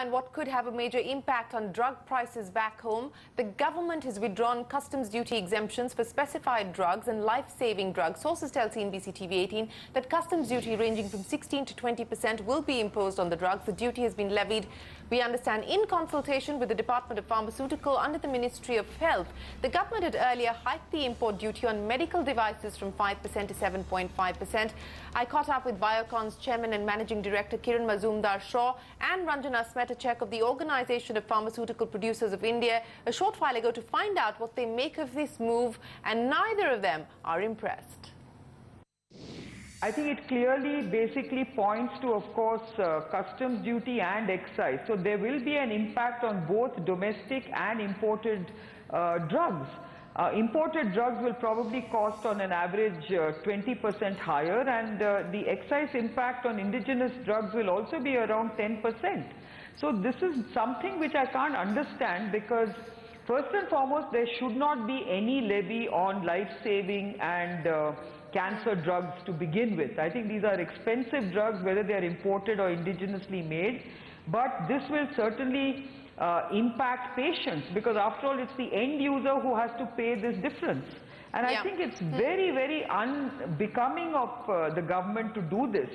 And what could have a major impact on drug prices back home, the government has withdrawn customs duty exemptions for specified drugs and life-saving drugs. Sources tell CNBC TV18 that customs duty ranging from 16 to 20% will be imposed on the drugs. The duty has been levied, we understand, in consultation with the Department of Pharmaceuticals under the Ministry of Health. The government had earlier hiked the import duty on medical devices from 5% to 7.5%. I caught up with Biocon's chairman and managing director Kiran Mazumdar Shaw and Ranjana Smetacek of the Organization of Pharmaceutical Producers of India a short while ago to find out what they make of this move, and neither of them are impressed. I think it clearly basically points to, of course, customs duty and excise. So there will be an impact on both domestic and imported drugs. Imported drugs will probably cost on an average 20% higher, and the excise impact on indigenous drugs will also be around 10%. So this is something which I can't understand, because first and foremost there should not be any levy on life-saving and cancer drugs to begin with. I think these are expensive drugs, whether they are imported or indigenously made, but this will certainly impact patients, because after all it's the end user who has to pay this difference. And I think it's very, very unbecoming of the government to do this.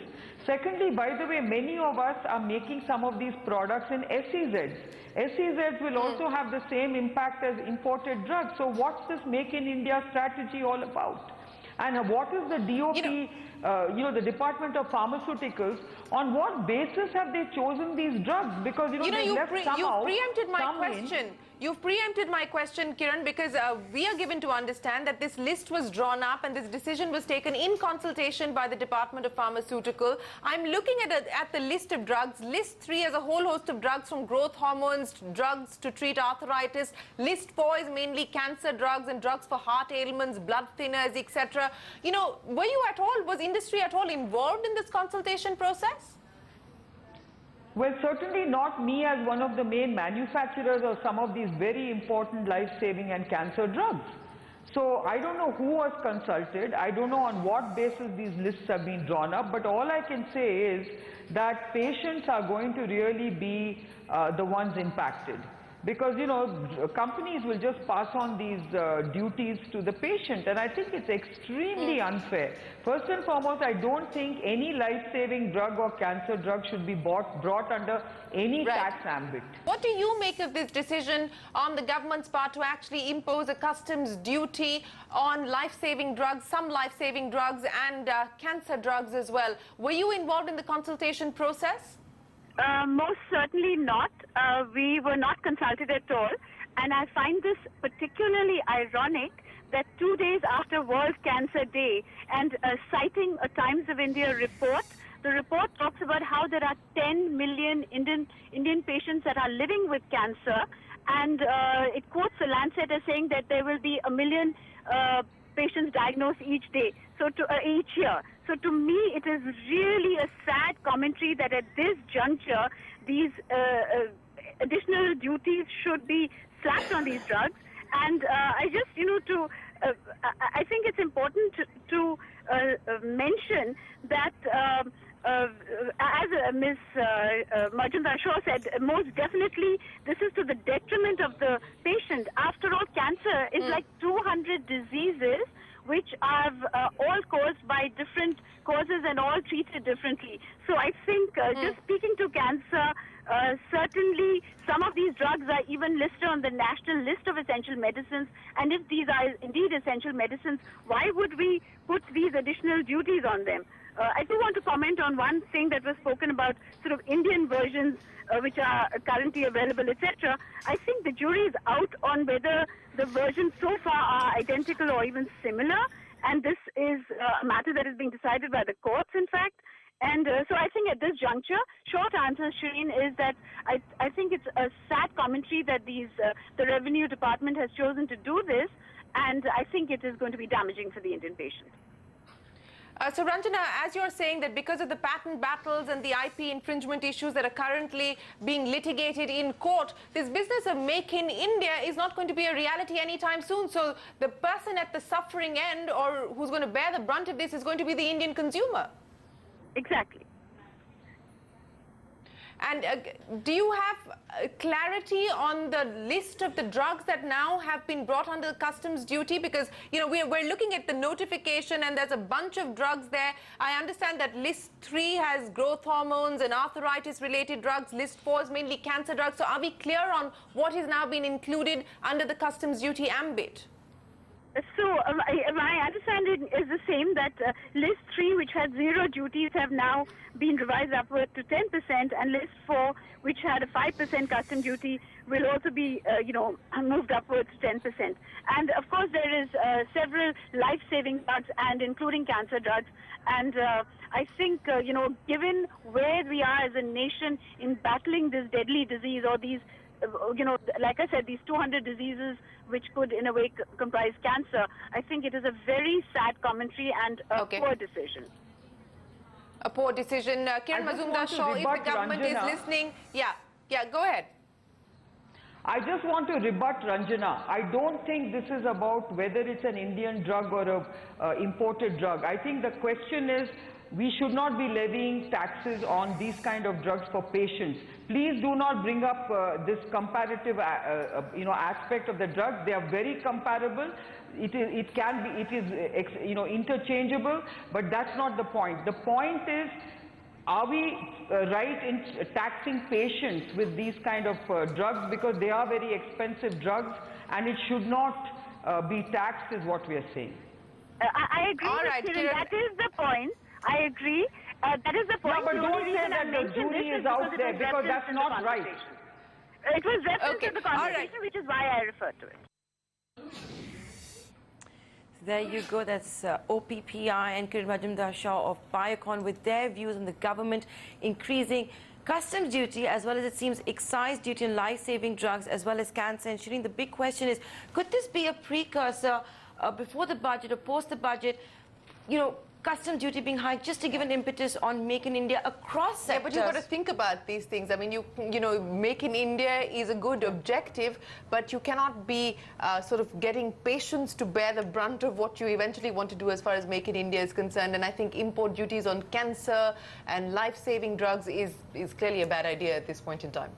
Secondly, by the way, many of us are making some of these products in SEZs. SEZs will also have the same impact as imported drugs. So what's this Make in India strategy all about? And what is the DOP, the Department of Pharmaceuticals, on what basis have they chosen these drugs? Because, you've preempted my question. You've preempted my question, Kiran, because we are given to understand that this list was drawn up and this decision was taken in consultation by the Department of Pharmaceutical. I'm looking at the list of drugs. List 3 has a whole host of drugs, from growth hormones, drugs to treat arthritis. List 4 is mainly cancer drugs and drugs for heart ailments, blood thinners, etc. You know, was industry at all involved in this consultation process? Well, certainly not me as one of the main manufacturers of some of these very important life-saving and cancer drugs. So I don't know who was consulted. I don't know on what basis these lists have been drawn up. But all I can say is that patients are going to really be the ones impacted. Because, companies will just pass on these duties to the patient, and I think it's extremely unfair. First and foremost, I don't think any life-saving drug or cancer drug should be brought under any tax ambit. What do you make of this decision on the government's part to actually impose a customs duty on life-saving drugs, some life-saving drugs and cancer drugs as well? Were you involved in the consultation process? Most certainly not. We were not consulted at all. And I find this particularly ironic that 2 days after World Cancer Day, and citing a Times of India report, the report talks about how there are 10 million Indian patients that are living with cancer. And it quotes the Lancet as saying that there will be 1 million patients diagnosed each day, each year. So to me, it is really a sad commentary that at this juncture, these additional duties should be slapped on these drugs. And I just, I think it's important to mention that as Ms. Mazumdar Shaw said, most definitely this is to the detriment of the patient. After all, cancer is like 200 diseases which are all caused by different causes and all treated differently. So I think just speaking to cancer, certainly some of these drugs are even listed on the national list of essential medicines. And if these are indeed essential medicines, why would we put these additional duties on them? I do want to comment on one thing that was spoken about, sort of Indian versions which are currently available, etc. I think the jury is out on whether the versions so far are identical or even similar, and this is a matter that is being decided by the courts, in fact. And so I think at this juncture, short answer, Shireen, is that I think it's a sad commentary that the Revenue Department has chosen to do this, and I think it is going to be damaging for the Indian patient. So Ranjana, as you're saying that because of the patent battles and the IP infringement issues that are currently being litigated in court, this business of Make in India is not going to be a reality anytime soon. So the person at the suffering end, or who's going to bear the brunt of this, is going to be the Indian consumer. Exactly. And do you have clarity on the list of the drugs that now have been brought under customs duty? Because, you know, we're looking at the notification and there's a bunch of drugs there. I understand that list 3 has growth hormones and arthritis-related drugs. List 4 is mainly cancer drugs. So are we clear on what has now been included under the customs duty ambit? So my understanding is the same, that list 3, which had 0 duties, have now been revised upward to 10%, and list 4, which had a 5% custom duty, will also be, moved upwards to 10%. And of course, there is several life-saving drugs, and including cancer drugs. And I think, given where we are as a nation in battling this deadly disease, or these, like I said, these 200 diseases which could, in a way, comprise cancer, I think it is a very sad commentary and a poor decision. A poor decision. Kiran Mazumdar Shaw, if the government is listening... Yeah, go ahead. I just want to rebut Ranjana. I don't think this is about whether it's an Indian drug or an imported drug. I think the question is, we should not be levying taxes on these kind of drugs for patients. Please do not bring up this comparative, aspect of the drugs. They are very comparable. It is interchangeable, but that's not the point. The point is, are we right in taxing patients with these kind of drugs, because they are very expensive drugs, and it should not be taxed, is what we are saying. I agree. All right, Kiran, that is the point. I agree. That is the point. No, but don't say that the jury is out there, because that's not right. It was referenced in the conversation, which is why I referred to it. There you go. That's OPPI and Kiran Mazumdar Shaw of Biocon with their views on the government increasing customs duty, as well as, it seems, excise duty on life-saving drugs, as well as cancer. And Shireen, the big question is, could this be a precursor before the budget or post the budget, customs duty being hiked, just to give an impetus on Make in India across sectors? Yeah, but you've got to think about these things. I mean, Make in India is a good objective, but you cannot be sort of getting patients to bear the brunt of what you eventually want to do as far as Make in India is concerned. And I think import duties on cancer and life-saving drugs is clearly a bad idea at this point in time.